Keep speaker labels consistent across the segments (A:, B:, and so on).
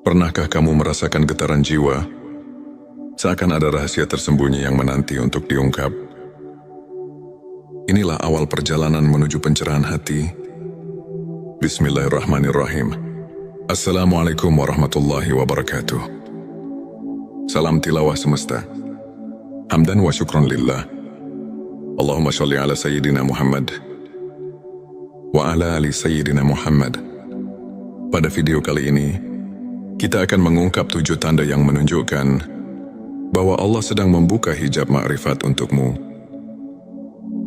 A: Pernahkah kamu merasakan getaran jiwa? Seakan ada rahasia tersembunyi yang menanti untuk diungkap. Inilah awal perjalanan menuju pencerahan hati. Bismillahirrahmanirrahim. Assalamualaikum warahmatullahi wabarakatuh. Salam tilawah semesta. Hamdan wa syukron lillah. Allahumma sholli ala Sayyidina Muhammad wa ala ali Sayyidina Muhammad. Pada video kali ini, kita akan mengungkap 7 tanda yang menunjukkan bahwa Allah sedang membuka hijab ma'rifat untukmu.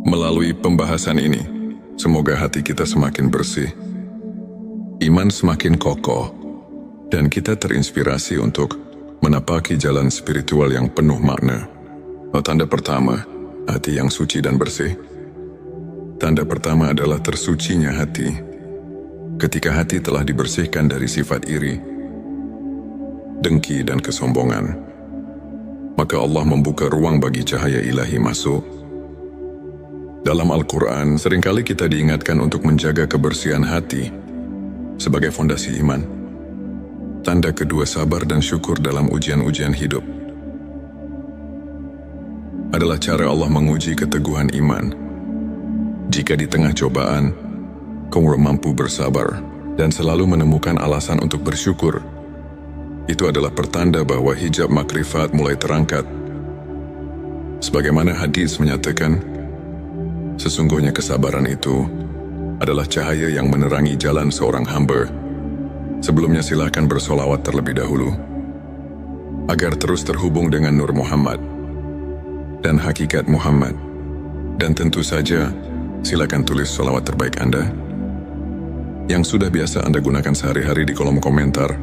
A: Melalui pembahasan ini, semoga hati kita semakin bersih, iman semakin kokoh, dan kita terinspirasi untuk menapaki jalan spiritual yang penuh makna. Tanda pertama, hati yang suci dan bersih. Tanda pertama adalah tersucinya hati. Ketika hati telah dibersihkan dari sifat iri, dengki dan kesombongan, maka Allah membuka ruang bagi cahaya ilahi masuk. Dalam Al-Quran, seringkali kita diingatkan untuk menjaga kebersihan hati sebagai fondasi iman. Tanda kedua, sabar dan syukur dalam ujian-ujian hidup. Adalah cara Allah menguji keteguhan iman. Jika di tengah cobaan, kamu mampu bersabar dan selalu menemukan alasan untuk bersyukur, itu adalah pertanda bahwa hijab makrifat mulai terangkat. Sebagaimana hadis menyatakan, sesungguhnya kesabaran itu adalah cahaya yang menerangi jalan seorang hamba. Sebelumnya silakan bersolawat terlebih dahulu, agar terus terhubung dengan Nur Muhammad dan hakikat Muhammad. Dan tentu saja, silakan tulis solawat terbaik Anda, yang sudah biasa Anda gunakan sehari-hari di kolom komentar,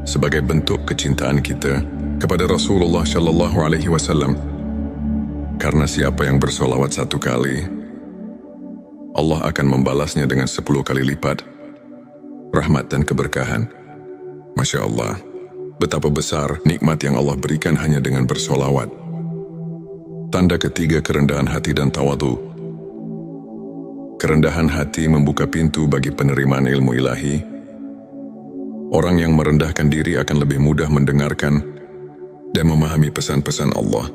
A: sebagai bentuk kecintaan kita kepada Rasulullah Shallallahu Alaihi Wasallam. Karena siapa yang bersolawat 1 kali, Allah akan membalasnya dengan 10 kali lipat rahmat dan keberkahan. Masya Allah, betapa besar nikmat yang Allah berikan hanya dengan bersolawat. Tanda ketiga, kerendahan hati dan tawadu. Kerendahan hati membuka pintu bagi penerimaan ilmu ilahi. Orang yang merendahkan diri akan lebih mudah mendengarkan dan memahami pesan-pesan Allah.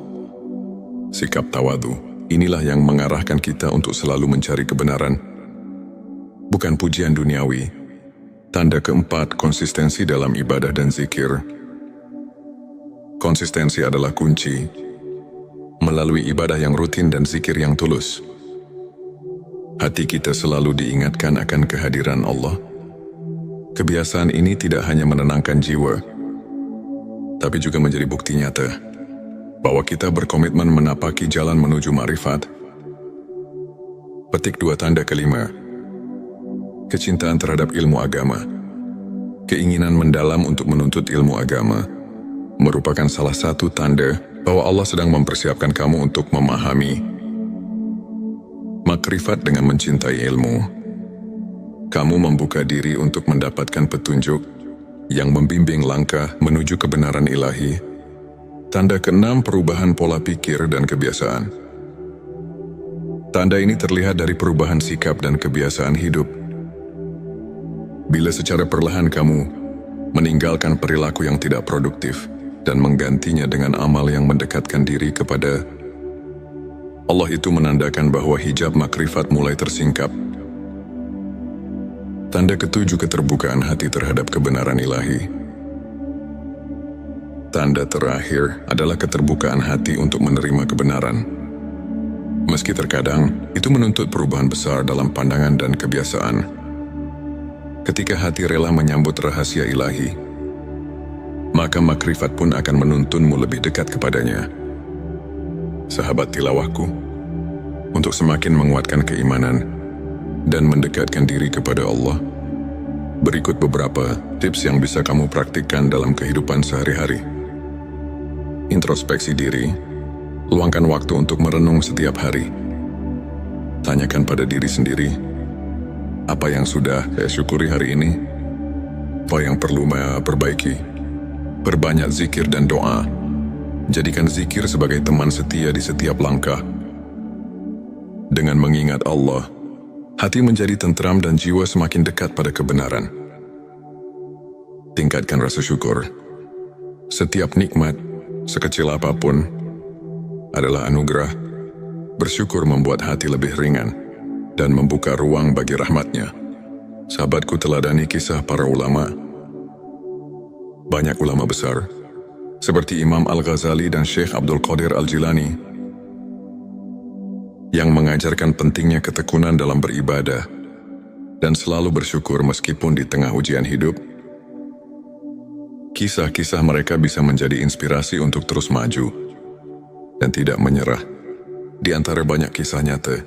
A: Sikap tawadu, inilah yang mengarahkan kita untuk selalu mencari kebenaran, bukan pujian duniawi. Tanda keempat, konsistensi dalam ibadah dan zikir. Konsistensi adalah kunci. Melalui ibadah yang rutin dan zikir yang tulus, hati kita selalu diingatkan akan kehadiran Allah. Kebiasaan ini tidak hanya menenangkan jiwa, tapi juga menjadi bukti nyata bahwa kita berkomitmen menapaki jalan menuju ma'rifat. Petik 2, tanda kelima, kecintaan terhadap ilmu agama. Keinginan mendalam untuk menuntut ilmu agama merupakan salah satu tanda bahwa Allah sedang mempersiapkan kamu untuk memahami makrifat. Dengan mencintai ilmu, kamu membuka diri untuk mendapatkan petunjuk yang membimbing langkah menuju kebenaran ilahi. Tanda keenam, perubahan pola pikir dan kebiasaan. Tanda ini terlihat dari perubahan sikap dan kebiasaan hidup. Bila secara perlahan kamu meninggalkan perilaku yang tidak produktif dan menggantinya dengan amal yang mendekatkan diri kepada Allah, itu menandakan bahwa hijab makrifat mulai tersingkap. Tanda ketujuh, keterbukaan hati terhadap kebenaran ilahi. Tanda terakhir adalah keterbukaan hati untuk menerima kebenaran. Meski terkadang itu menuntut perubahan besar dalam pandangan dan kebiasaan. Ketika hati rela menyambut rahasia ilahi, maka makrifat pun akan menuntunmu lebih dekat kepadanya. Sahabat tilawahku, untuk semakin menguatkan keimanan dan mendekatkan diri kepada Allah, berikut beberapa tips yang bisa kamu praktikkan dalam kehidupan sehari-hari. Introspeksi diri. Luangkan waktu untuk merenung setiap hari. Tanyakan pada diri sendiri, apa yang sudah saya syukuri hari ini? Apa yang perlu saya perbaiki? Perbanyak zikir dan doa. Jadikan zikir sebagai teman setia di setiap langkah. Dengan mengingat Allah, hati menjadi tentram dan jiwa semakin dekat pada kebenaran. Tingkatkan rasa syukur. Setiap nikmat, sekecil apapun, adalah anugerah. Bersyukur membuat hati lebih ringan dan membuka ruang bagi rahmatnya. Sahabatku, teladani kisah para ulama. Banyak ulama besar, seperti Imam Al-Ghazali dan Syekh Abdul Qadir Al-Jilani, yang mengajarkan pentingnya ketekunan dalam beribadah dan selalu bersyukur meskipun di tengah ujian hidup. Kisah-kisah mereka bisa menjadi inspirasi untuk terus maju dan tidak menyerah. Di antara banyak kisah nyata,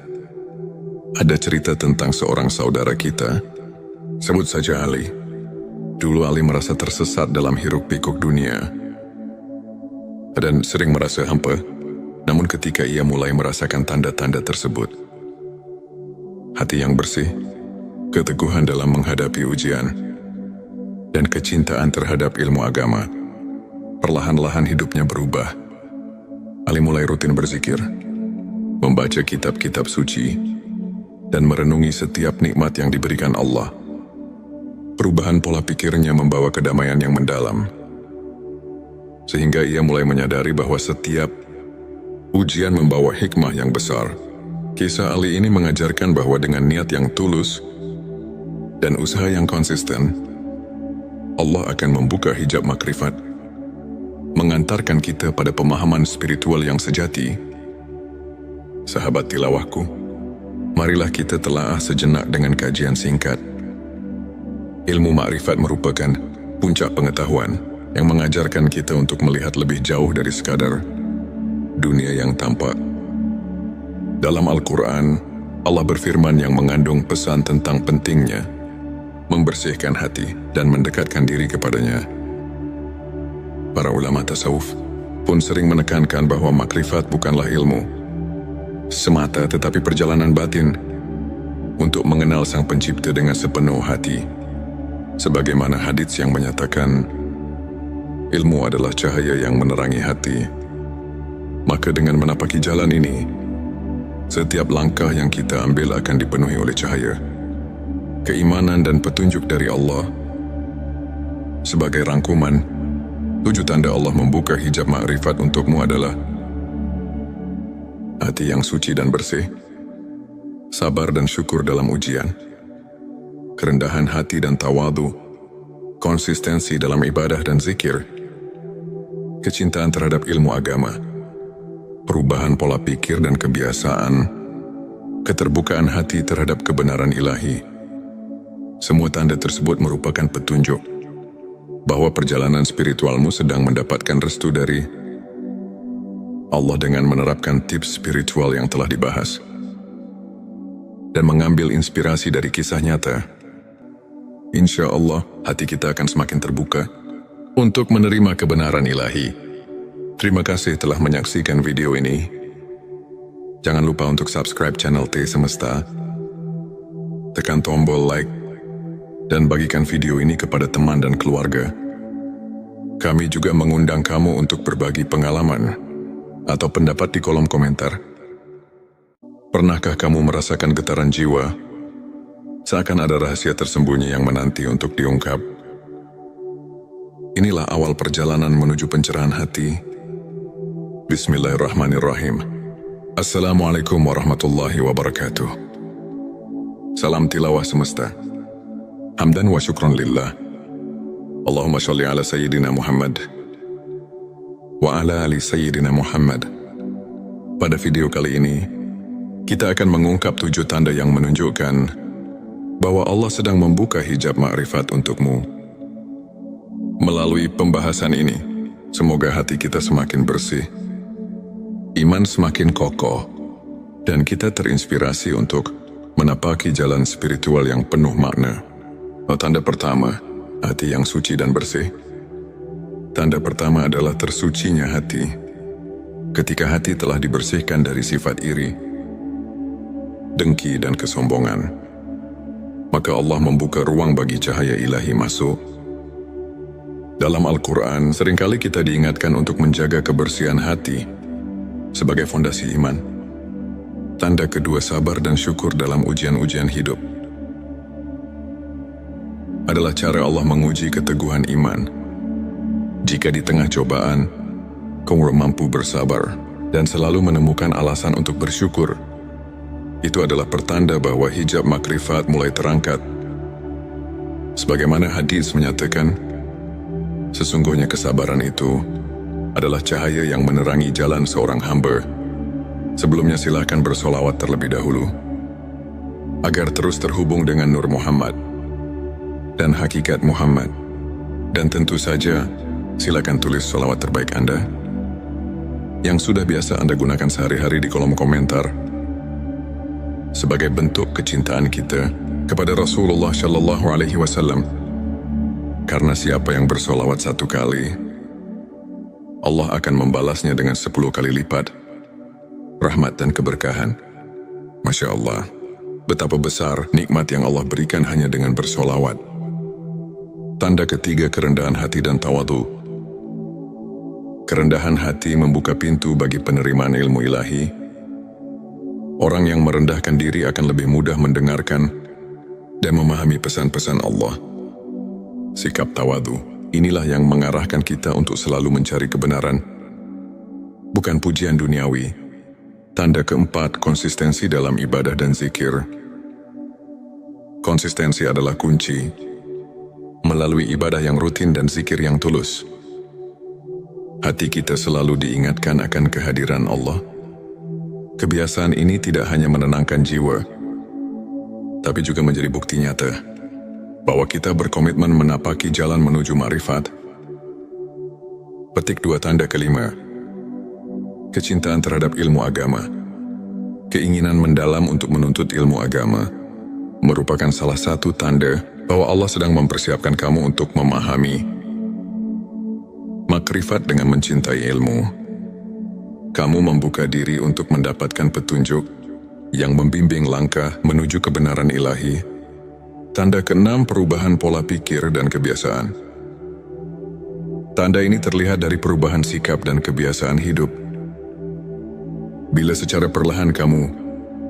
A: ada cerita tentang seorang saudara kita, sebut saja Ali. Dulu Ali merasa tersesat dalam hiruk-pikuk dunia dan sering merasa hampa. Namun ketika ia mulai merasakan tanda-tanda tersebut, hati yang bersih, keteguhan dalam menghadapi ujian, dan kecintaan terhadap ilmu agama, perlahan-lahan hidupnya berubah. Ali mulai rutin berzikir, membaca kitab-kitab suci, dan merenungi setiap nikmat yang diberikan Allah. Perubahan pola pikirnya membawa kedamaian yang mendalam, sehingga ia mulai menyadari bahwa setiap ujian membawa hikmah yang besar. Kisah Ali ini mengajarkan bahwa dengan niat yang tulus dan usaha yang konsisten, Allah akan membuka hijab makrifat, mengantarkan kita pada pemahaman spiritual yang sejati. Sahabat tilawahku, marilah kita telaah sejenak dengan kajian singkat. Ilmu makrifat merupakan puncak pengetahuan yang mengajarkan kita untuk melihat lebih jauh dari sekadar dunia yang tampak. Dalam Al-Quran, Allah berfirman yang mengandung pesan tentang pentingnya membersihkan hati dan mendekatkan diri kepadanya. Para ulama tasawuf pun sering menekankan bahwa makrifat bukanlah ilmu semata, tetapi perjalanan batin untuk mengenal Sang Pencipta dengan sepenuh hati. Sebagaimana hadits yang menyatakan, ilmu adalah cahaya yang menerangi hati. Maka dengan menapaki jalan ini, setiap langkah yang kita ambil akan dipenuhi oleh cahaya, keimanan dan petunjuk dari Allah. Sebagai rangkuman, 7 tanda Allah membuka hijab makrifat untukmu adalah hati yang suci dan bersih, sabar dan syukur dalam ujian, kerendahan hati dan tawadu, konsistensi dalam ibadah dan zikir, kecintaan terhadap ilmu agama, perubahan pola pikir dan kebiasaan, keterbukaan hati terhadap kebenaran ilahi. Semua tanda tersebut merupakan petunjuk bahwa perjalanan spiritualmu sedang mendapatkan restu dari Allah dengan menerapkan tips spiritual yang telah dibahas dan mengambil inspirasi dari kisah nyata. Insya Allah, hati kita akan semakin terbuka untuk menerima kebenaran ilahi. Terima kasih telah menyaksikan video ini. Jangan lupa untuk subscribe channel T Semesta, tekan tombol like, dan bagikan video ini kepada teman dan keluarga. Kami juga mengundang kamu untuk berbagi pengalaman atau pendapat di kolom komentar. Pernahkah kamu merasakan getaran jiwa, seakan ada rahasia tersembunyi yang menanti untuk diungkap? Inilah awal perjalanan menuju pencerahan hati. Bismillahirrahmanirrahim. Assalamualaikum warahmatullahi wabarakatuh. Salam tilawah semesta. Hamdan wa syukron lillah. Allahumma sholli ala Sayyidina Muhammad wa ala ali Sayyidina Muhammad. Pada video kali ini, kita akan mengungkap 7 tanda yang menunjukkan bahwa Allah sedang membuka hijab makrifat untukmu. Melalui pembahasan ini, semoga hati kita semakin bersih, iman semakin kokoh, dan kita terinspirasi untuk menapaki jalan spiritual yang penuh makna. Tanda pertama, hati yang suci dan bersih. Tanda pertama adalah tersucinya hati. Ketika hati telah dibersihkan dari sifat iri, dengki dan kesombongan, maka Allah membuka ruang bagi cahaya ilahi masuk. Dalam Al-Quran, seringkali kita diingatkan untuk menjaga kebersihan hati sebagai fondasi iman. Tanda kedua, sabar dan syukur dalam ujian-ujian hidup. adalah cara Allah menguji keteguhan iman. Jika di tengah cobaan, kamu mampu bersabar dan selalu menemukan alasan untuk bersyukur, itu adalah pertanda bahwa hijab makrifat mulai terangkat. Sebagaimana hadis menyatakan, sesungguhnya kesabaran itu adalah cahaya yang menerangi jalan seorang hamba. Sebelumnya silakan bersolawat terlebih dahulu, agar terus terhubung dengan Nur Muhammad dan hakikat Muhammad. Dan tentu saja, silakan tulis solawat terbaik Anda, yang sudah biasa Anda gunakan sehari-hari di kolom komentar, sebagai bentuk kecintaan kita kepada Rasulullah Shallallahu Alaihi Wasallam. Karena siapa yang bersolawat 1 kali, Allah akan membalasnya dengan 10 kali lipat rahmat dan keberkahan. Masya Allah, betapa besar nikmat yang Allah berikan hanya dengan bersolawat. Tanda ketiga, kerendahan hati dan tawadu. Kerendahan hati membuka pintu bagi penerimaan ilmu ilahi. Orang yang merendahkan diri akan lebih mudah mendengarkan dan memahami pesan-pesan Allah. Sikap tawadu, inilah yang mengarahkan kita untuk selalu mencari kebenaran, bukan pujian duniawi. Tanda keempat, konsistensi dalam ibadah dan zikir. Konsistensi adalah kunci. Melalui ibadah yang rutin dan zikir yang tulus, hati kita selalu diingatkan akan kehadiran Allah. Kebiasaan ini tidak hanya menenangkan jiwa, tapi juga menjadi bukti nyata bahwa kita berkomitmen menapaki jalan menuju ma'rifat. Petik 2, tanda kelima, kecintaan terhadap ilmu agama. Keinginan mendalam untuk menuntut ilmu agama merupakan salah satu tanda bahwa Allah sedang mempersiapkan kamu untuk memahami makrifat. Dengan mencintai ilmu, kamu membuka diri untuk mendapatkan petunjuk yang membimbing langkah menuju kebenaran ilahi. Tanda keenam, perubahan pola pikir dan kebiasaan. Tanda ini terlihat dari perubahan sikap dan kebiasaan hidup. Bila secara perlahan kamu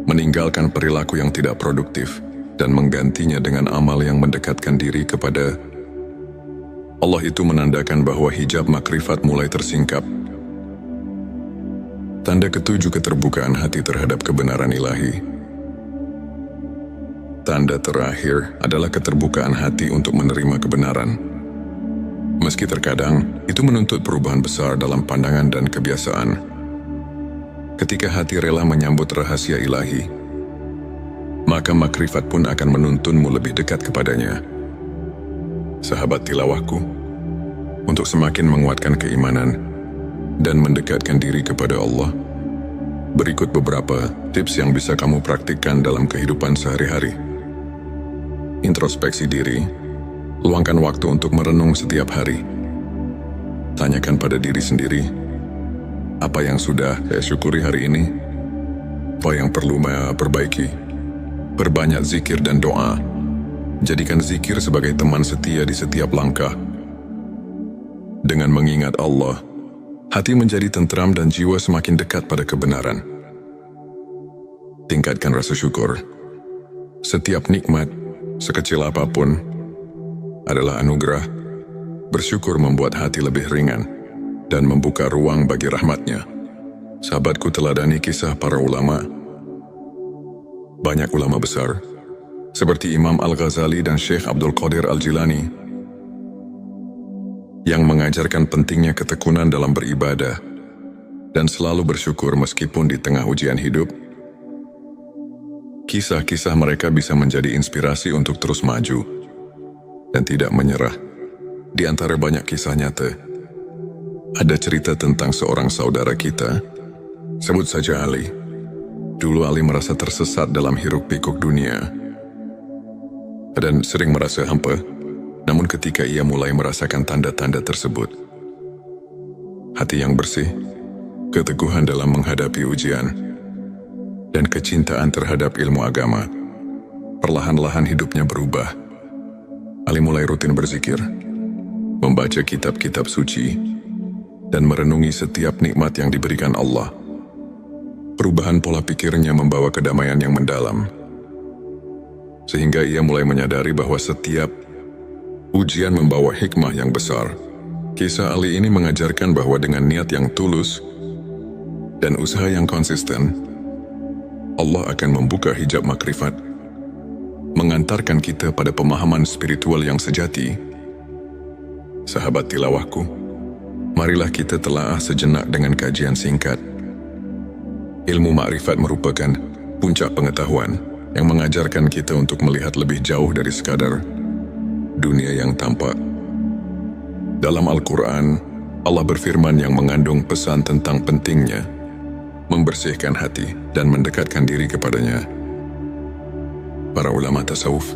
A: meninggalkan perilaku yang tidak produktif dan menggantinya dengan amal yang mendekatkan diri kepada Allah, itu menandakan bahwa hijab makrifat mulai tersingkap. Tanda ketujuh, keterbukaan hati terhadap kebenaran ilahi. Tanda terakhir adalah keterbukaan hati untuk menerima kebenaran. Meski terkadang itu menuntut perubahan besar dalam pandangan dan kebiasaan. Ketika hati rela menyambut rahasia ilahi, maka makrifat pun akan menuntunmu lebih dekat kepadanya. Sahabat tilawahku, untuk semakin menguatkan keimanan dan mendekatkan diri kepada Allah, berikut beberapa tips yang bisa kamu praktikkan dalam kehidupan sehari-hari. Introspeksi diri. Luangkan waktu untuk merenung setiap hari. Tanyakan pada diri sendiri, apa yang sudah saya syukuri hari ini? Apa yang perlu saya perbaiki? Perbanyak zikir dan doa. Jadikan zikir sebagai teman setia di setiap langkah. Dengan mengingat Allah, hati menjadi tentram dan jiwa semakin dekat pada kebenaran. Tingkatkan rasa syukur. Setiap nikmat, sekecil apapun, adalah anugerah. Bersyukur membuat hati lebih ringan dan membuka ruang bagi rahmatnya. Sahabatku, teladani kisah para ulama. Banyak ulama besar, seperti Imam Al-Ghazali dan Syekh Abdul Qadir Al-Jilani, yang mengajarkan pentingnya ketekunan dalam beribadah dan selalu bersyukur meskipun di tengah ujian hidup. Kisah-kisah mereka bisa menjadi inspirasi untuk terus maju dan tidak menyerah. Di antara banyak kisah nyata, ada cerita tentang seorang saudara kita, sebut saja Ali. Dulu Ali merasa tersesat dalam hiruk-pikuk dunia dan sering merasa hampa. Namun ketika ia mulai merasakan tanda-tanda tersebut, hati yang bersih, keteguhan dalam menghadapi ujian, dan kecintaan terhadap ilmu agama, perlahan-lahan hidupnya berubah. Ali mulai rutin berzikir, membaca kitab-kitab suci, dan merenungi setiap nikmat yang diberikan Allah. Perubahan pola pikirnya membawa kedamaian yang mendalam, sehingga ia mulai menyadari bahwa setiap Ujian membawa hikmah yang besar. Kisah Ali ini mengajarkan bahwa dengan niat yang tulus dan usaha yang konsisten, Allah akan membuka hijab makrifat, mengantarkan kita pada pemahaman spiritual yang sejati. Sahabat tilawahku, marilah kita telaah sejenak dengan kajian singkat. Ilmu makrifat merupakan puncak pengetahuan yang mengajarkan kita untuk melihat lebih jauh dari sekadar dunia yang tampak. Dalam Al-Quran, Allah berfirman yang mengandung pesan tentang pentingnya membersihkan hati dan mendekatkan diri kepadanya. Para ulama tasawuf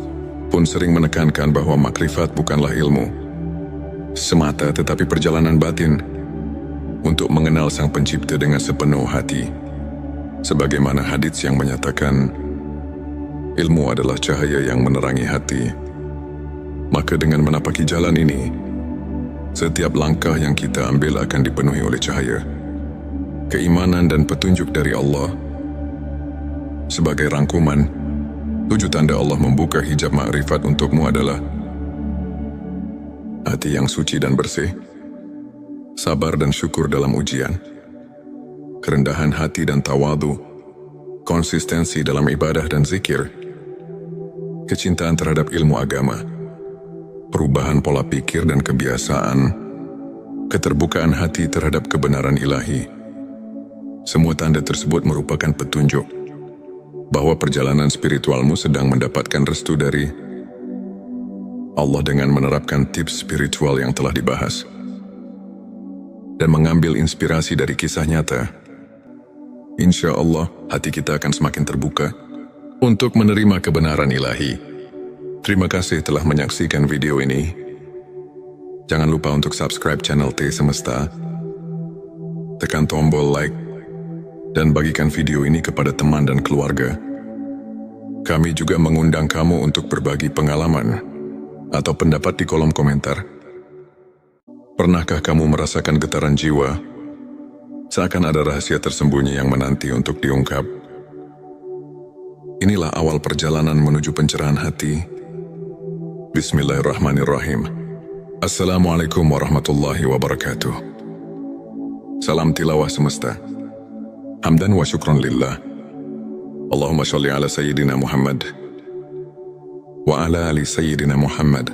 A: pun sering menekankan bahwa makrifat bukanlah ilmu semata, tetapi perjalanan batin untuk mengenal Sang Pencipta dengan sepenuh hati. Sebagaimana hadits yang menyatakan, ilmu adalah cahaya yang menerangi hati. Maka dengan menapaki jalan ini, setiap langkah yang kita ambil akan dipenuhi oleh cahaya, keimanan dan petunjuk dari Allah. Sebagai rangkuman, 7 tanda Allah membuka hijab makrifat untukmu adalah hati yang suci dan bersih, sabar dan syukur dalam ujian, kerendahan hati dan tawadu, konsistensi dalam ibadah dan zikir, kecintaan terhadap ilmu agama, perubahan pola pikir dan kebiasaan, keterbukaan hati terhadap kebenaran ilahi. Semua tanda tersebut merupakan petunjuk bahwa perjalanan spiritualmu sedang mendapatkan restu dari Allah dengan menerapkan tips spiritual yang telah dibahas dan mengambil inspirasi dari kisah nyata. Insya Allah, hati kita akan semakin terbuka untuk menerima kebenaran ilahi. Terima kasih telah menyaksikan video ini. Jangan lupa untuk subscribe channel T Semesta, tekan tombol like, dan bagikan video ini kepada teman dan keluarga. Kami juga mengundang kamu untuk berbagi pengalaman atau pendapat di kolom komentar. Pernahkah kamu merasakan getaran jiwa? Seakan ada rahasia tersembunyi yang menanti untuk diungkap. Inilah awal perjalanan menuju pencerahan hati. Bismillahirrahmanirrahim. Assalamualaikum warahmatullahi wabarakatuh. Salam tilawah semesta. Hamdan wa syukron lillah. Allahumma sholli ala Sayyidina Muhammad wa ala ali Sayyidina Muhammad.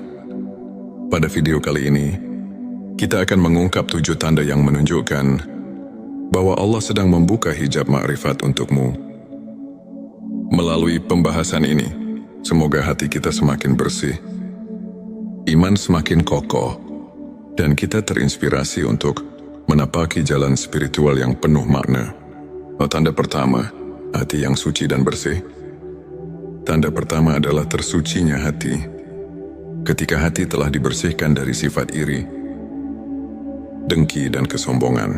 A: Pada video kali ini, kita akan mengungkap 7 tanda yang menunjukkan bahwa Allah sedang membuka hijab makrifat untukmu. Melalui pembahasan ini, semoga hati kita semakin bersih, iman semakin kokoh, dan kita terinspirasi untuk menapaki jalan spiritual yang penuh makna. Tanda pertama, hati yang suci dan bersih. Tanda pertama adalah tersucinya hati. Ketika hati telah dibersihkan dari sifat iri, dengki dan kesombongan,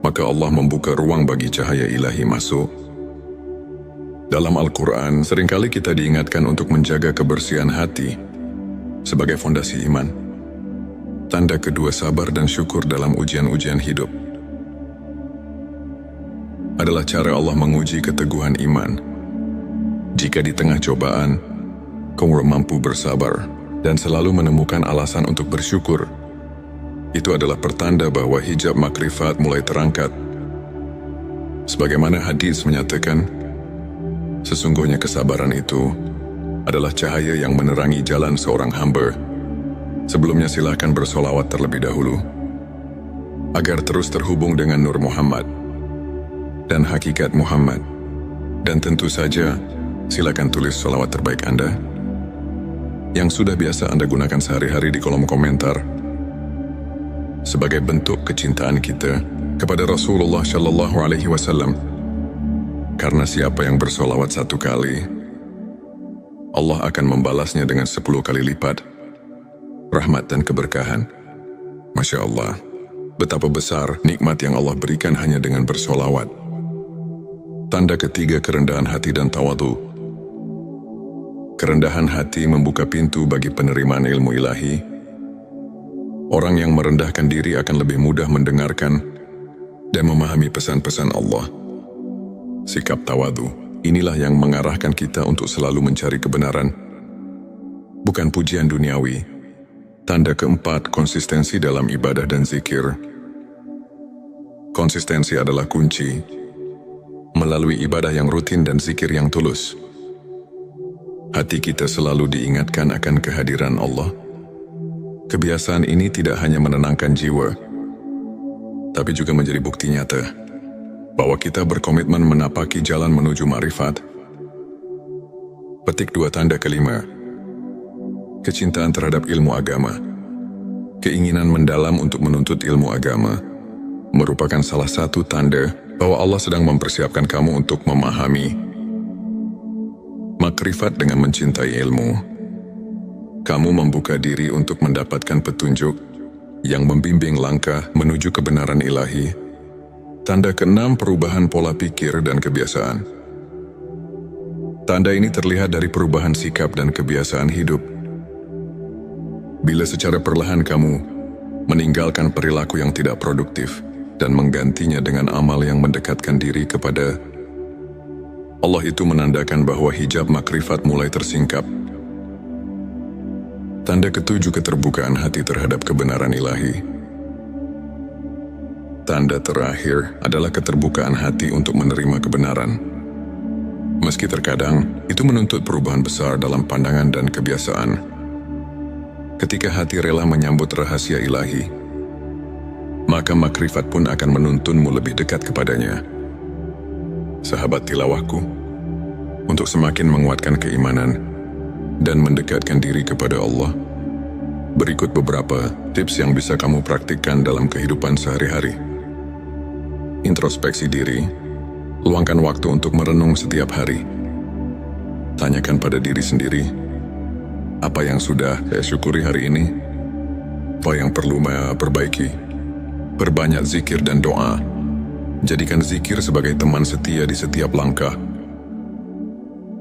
A: maka Allah membuka ruang bagi cahaya ilahi masuk. Dalam Al-Quran, seringkali kita diingatkan untuk menjaga kebersihan hati sebagai fondasi iman. Tanda kedua, sabar dan syukur dalam ujian-ujian hidup. Adalah cara Allah menguji keteguhan iman. Jika di tengah cobaan, kamu mampu bersabar dan selalu menemukan alasan untuk bersyukur, itu adalah pertanda bahwa hijab makrifat mulai terangkat. Sebagaimana hadis menyatakan, sesungguhnya kesabaran itu adalah cahaya yang menerangi jalan seorang hamba. Sebelumnya silakan bersolawat terlebih dahulu, agar terus terhubung dengan Nur Muhammad dan hakikat Muhammad. Dan tentu saja, silakan tulis solawat terbaik Anda yang sudah biasa Anda gunakan sehari-hari di kolom komentar, sebagai bentuk kecintaan kita kepada Rasulullah Shallallahu Alaihi Wasallam. Karena siapa yang bersolawat 1 kali, Allah akan membalasnya dengan 10 kali lipat rahmat dan keberkahan. Masya Allah, betapa besar nikmat yang Allah berikan hanya dengan bersolawat. Tanda ketiga, kerendahan hati dan tawadu. Kerendahan hati membuka pintu bagi penerimaan ilmu ilahi. Orang yang merendahkan diri akan lebih mudah mendengarkan dan memahami pesan-pesan Allah. Sikap tawadu, inilah yang mengarahkan kita untuk selalu mencari kebenaran, bukan pujian duniawi. Tanda keempat, konsistensi dalam ibadah dan zikir. Konsistensi adalah kunci. Melalui ibadah yang rutin dan zikir yang tulus, hati kita selalu diingatkan akan kehadiran Allah. Kebiasaan ini tidak hanya menenangkan jiwa, tapi juga menjadi bukti nyata bahwa kita berkomitmen menapaki jalan menuju ma'rifat. Petik 2 tanda kelima. Kecintaan terhadap ilmu agama. Keinginan mendalam untuk menuntut ilmu agama merupakan salah satu tanda bahwa Allah sedang mempersiapkan kamu untuk memahami makrifat. Dengan mencintai ilmu, kamu membuka diri untuk mendapatkan petunjuk yang membimbing langkah menuju kebenaran ilahi. Tanda keenam, perubahan pola pikir dan kebiasaan. Tanda ini terlihat dari perubahan sikap dan kebiasaan hidup. Bila secara perlahan kamu meninggalkan perilaku yang tidak produktif dan menggantinya dengan amal yang mendekatkan diri kepada Allah, itu menandakan bahwa hijab makrifat mulai tersingkap. Tanda ketujuh, keterbukaan hati terhadap kebenaran ilahi. Tanda terakhir adalah keterbukaan hati untuk menerima kebenaran. Meski terkadang itu menuntut perubahan besar dalam pandangan dan kebiasaan. Ketika hati rela menyambut rahasia ilahi, maka makrifat pun akan menuntunmu lebih dekat kepadanya. Sahabat tilawahku, untuk semakin menguatkan keimanan dan mendekatkan diri kepada Allah, berikut beberapa tips yang bisa kamu praktikkan dalam kehidupan sehari-hari. Introspeksi diri. Luangkan waktu untuk merenung setiap hari. Tanyakan pada diri sendiri, apa yang sudah saya syukuri hari ini? Apa yang perlu saya perbaiki? Perbanyak zikir dan doa. Jadikan zikir sebagai teman setia di setiap langkah.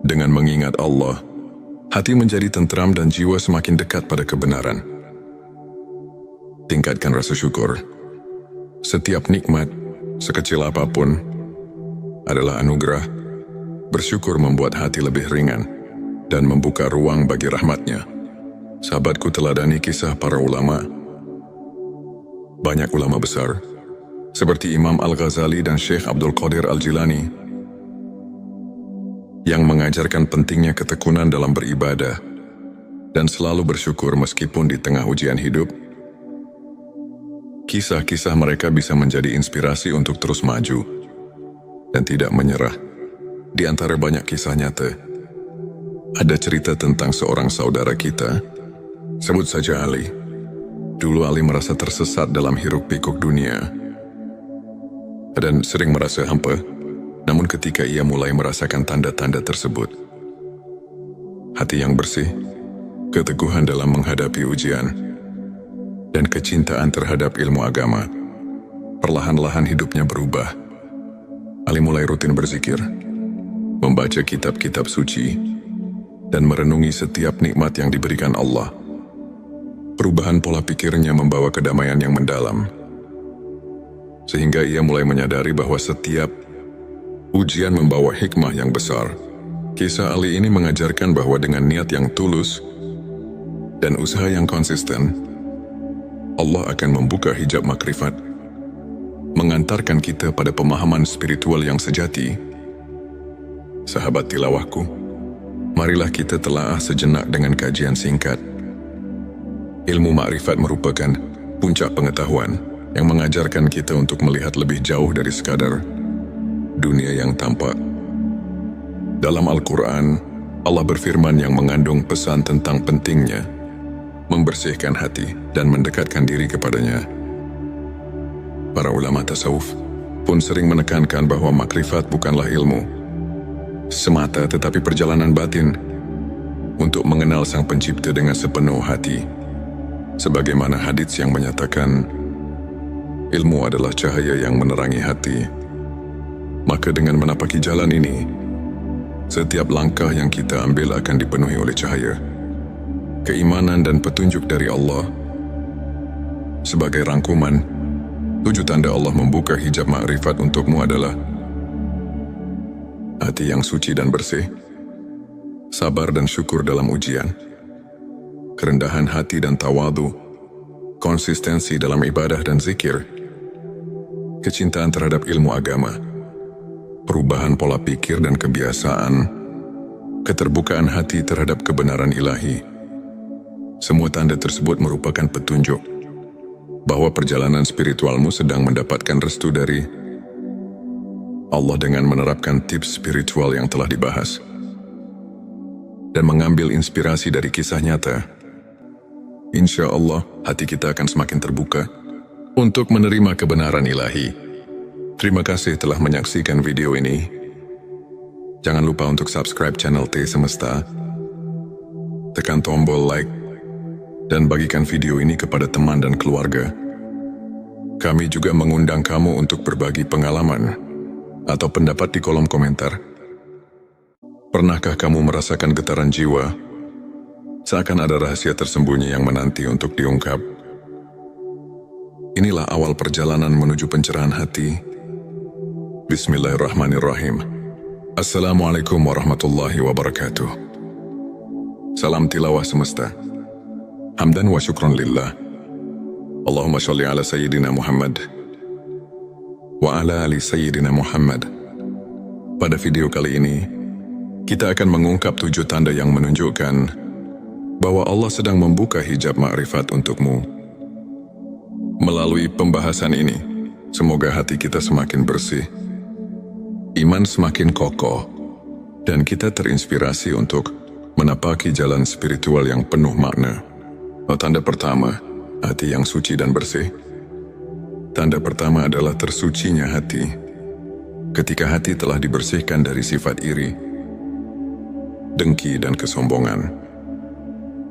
A: Dengan mengingat Allah, hati menjadi tentram dan jiwa semakin dekat pada kebenaran. Tingkatkan rasa syukur. Setiap nikmat, sekecil apapun, adalah anugerah. Bersyukur membuat hati lebih ringan dan membuka ruang bagi rahmatnya. Sahabatku, teladani kisah para ulama. Banyak ulama besar, seperti Imam Al-Ghazali dan Syekh Abdul Qadir Al-Jilani, yang mengajarkan pentingnya ketekunan dalam beribadah dan selalu bersyukur meskipun di tengah ujian hidup. Kisah-kisah mereka bisa menjadi inspirasi untuk terus maju dan tidak menyerah. Di antara banyak kisah nyata, ada cerita tentang seorang saudara kita, sebut saja Ali. Dulu Ali merasa tersesat dalam hiruk-pikuk dunia dan sering merasa hampa. Namun ketika ia mulai merasakan tanda-tanda tersebut, hati yang bersih, keteguhan dalam menghadapi ujian, dan kecintaan terhadap ilmu agama, perlahan-lahan hidupnya berubah. Ali mulai rutin berzikir, membaca kitab-kitab suci, dan merenungi setiap nikmat yang diberikan Allah. Perubahan pola pikirnya membawa kedamaian yang mendalam, sehingga ia mulai menyadari bahwa setiap ujian membawa hikmah yang besar. Kisah Ali ini mengajarkan bahwa dengan niat yang tulus dan usaha yang konsisten, Allah akan membuka hijab makrifat, mengantarkan kita pada pemahaman spiritual yang sejati. Sahabat tilawahku, marilah kita telaah sejenak dengan kajian singkat. Ilmu makrifat merupakan puncak pengetahuan yang mengajarkan kita untuk melihat lebih jauh dari sekadar dunia yang tampak. Dalam Al-Quran, Allah berfirman yang mengandung pesan tentang pentingnya membersihkan hati dan mendekatkan diri kepadanya. Para ulama tasawuf pun sering menekankan bahwa makrifat bukanlah ilmu semata, tetapi perjalanan batin untuk mengenal Sang Pencipta dengan sepenuh hati. Sebagaimana hadits yang menyatakan, ilmu adalah cahaya yang menerangi hati. Maka dengan menapaki jalan ini, setiap langkah yang kita ambil akan dipenuhi oleh cahaya, keimanan dan petunjuk dari Allah. Sebagai rangkuman, 7 tanda Allah membuka hijab makrifat untukmu adalah hati yang suci dan bersih, sabar dan syukur dalam ujian, kerendahan hati dan tawadu, konsistensi dalam ibadah dan zikir, kecintaan terhadap ilmu agama, perubahan pola pikir dan kebiasaan, keterbukaan hati terhadap kebenaran ilahi. Semua tanda tersebut merupakan petunjuk bahwa perjalanan spiritualmu sedang mendapatkan restu dari Allah dengan menerapkan tips spiritual yang telah dibahas dan mengambil inspirasi dari kisah nyata. Insya Allah, hati kita akan semakin terbuka untuk menerima kebenaran ilahi. Terima kasih telah menyaksikan video ini. Jangan lupa untuk subscribe channel T Semesta, tekan tombol like, dan bagikan video ini kepada teman dan keluarga. Kami juga mengundang kamu untuk berbagi pengalaman atau pendapat di kolom komentar. Pernahkah kamu merasakan getaran jiwa? Seakan ada rahasia tersembunyi yang menanti untuk diungkap. Inilah awal perjalanan menuju pencerahan hati. Bismillahirrahmanirrahim. Assalamualaikum warahmatullahi wabarakatuh. Salam tilawah semesta. Hamdan wa syukron lillah. Allahumma sholli ala Sayyidina Muhammad wa ala ali Sayyidina Muhammad. Pada video kali ini, kita akan mengungkap 7 tanda yang menunjukkan bahwa Allah sedang membuka hijab ma'rifat untukmu. Melalui pembahasan ini, semoga hati kita semakin bersih, iman semakin kokoh, dan kita terinspirasi untuk menapaki jalan spiritual yang penuh makna. Tanda pertama, hati yang suci dan bersih. Tanda pertama adalah tersucinya hati. Ketika hati telah dibersihkan dari sifat iri, dengki dan kesombongan,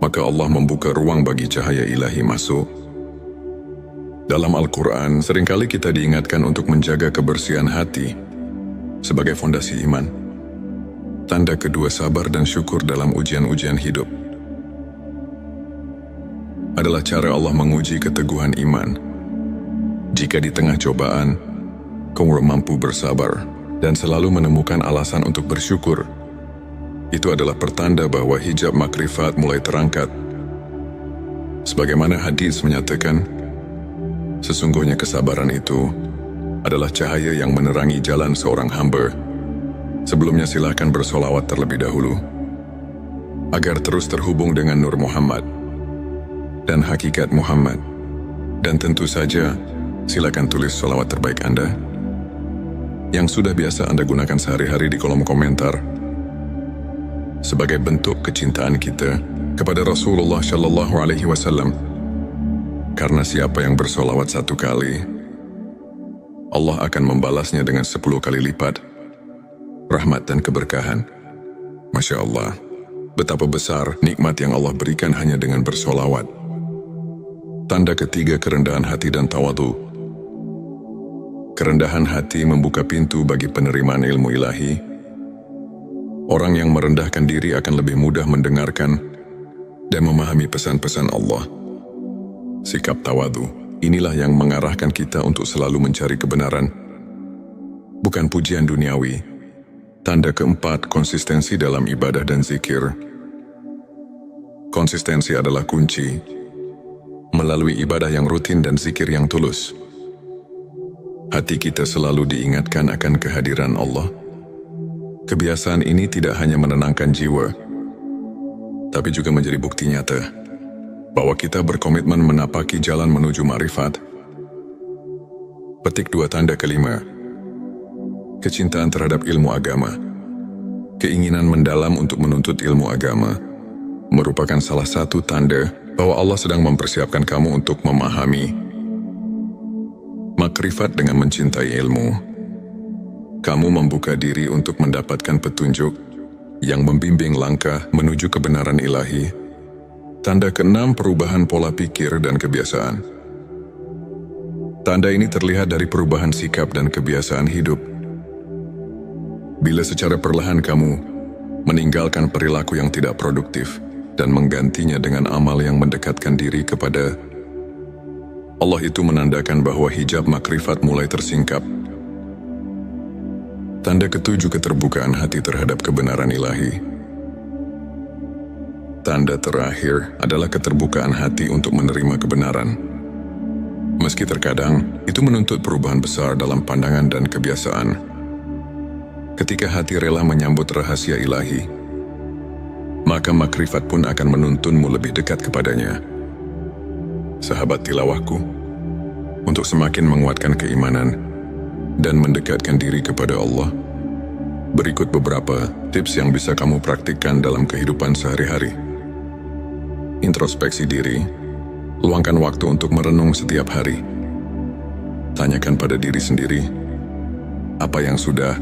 A: maka Allah membuka ruang bagi cahaya ilahi masuk. Dalam Al-Quran, seringkali kita diingatkan untuk menjaga kebersihan hati sebagai fondasi iman. Tanda kedua, sabar dan syukur dalam ujian-ujian hidup. Adalah cara Allah menguji keteguhan iman. Jika di tengah cobaan, kamu mampu bersabar dan selalu menemukan alasan untuk bersyukur, itu adalah pertanda bahwa hijab makrifat mulai terangkat. Sebagaimana hadis menyatakan, sesungguhnya kesabaran itu adalah cahaya yang menerangi jalan seorang hamba. Sebelumnya silakan bersolawat terlebih dahulu, agar terus terhubung dengan Nur Muhammad dan hakikat Muhammad. Dan tentu saja, silakan tulis solawat terbaik Anda yang sudah biasa Anda gunakan sehari-hari di kolom komentar, sebagai bentuk kecintaan kita kepada Rasulullah Shallallahu Alaihi Wasallam. Karena siapa yang bersolawat 1 kali, Allah akan membalasnya dengan 10 kali lipat rahmat dan keberkahan. Masya Allah, betapa besar nikmat yang Allah berikan hanya dengan bersolawat. Tanda ketiga, kerendahan hati dan tawadu. Kerendahan hati membuka pintu bagi penerimaan ilmu ilahi. Orang yang merendahkan diri akan lebih mudah mendengarkan dan memahami pesan-pesan Allah. Sikap tawadu, inilah yang mengarahkan kita untuk selalu mencari kebenaran, bukan pujian duniawi. Tanda keempat, konsistensi dalam ibadah dan zikir. Konsistensi adalah kunci. Melalui ibadah yang rutin dan zikir yang tulus, hati kita selalu diingatkan akan kehadiran Allah. Kebiasaan ini tidak hanya menenangkan jiwa, tapi juga menjadi bukti nyata bahwa kita berkomitmen menapaki jalan menuju ma'rifat. Petik 2, tanda kelima, kecintaan terhadap ilmu agama. Keinginan mendalam untuk menuntut ilmu agama merupakan salah satu tanda bahwa Allah sedang mempersiapkan kamu untuk memahami makrifat. Dengan mencintai ilmu, kamu membuka diri untuk mendapatkan petunjuk yang membimbing langkah menuju kebenaran ilahi. Tanda keenam, perubahan pola pikir dan kebiasaan. Tanda ini terlihat dari perubahan sikap dan kebiasaan hidup. Bila secara perlahan kamu meninggalkan perilaku yang tidak produktif dan menggantinya dengan amal yang mendekatkan diri kepada Allah, itu menandakan bahwa hijab makrifat mulai tersingkap. Tanda ketujuh, keterbukaan hati terhadap kebenaran ilahi. Tanda terakhir adalah keterbukaan hati untuk menerima kebenaran. Meski terkadang itu menuntut perubahan besar dalam pandangan dan kebiasaan. Ketika hati rela menyambut rahasia ilahi, maka makrifat pun akan menuntunmu lebih dekat kepadanya. Sahabat tilawahku, untuk semakin menguatkan keimanan dan mendekatkan diri kepada Allah, berikut beberapa tips yang bisa kamu praktikkan dalam kehidupan sehari-hari. Introspeksi diri, luangkan waktu untuk merenung setiap hari. Tanyakan pada diri sendiri, apa yang sudah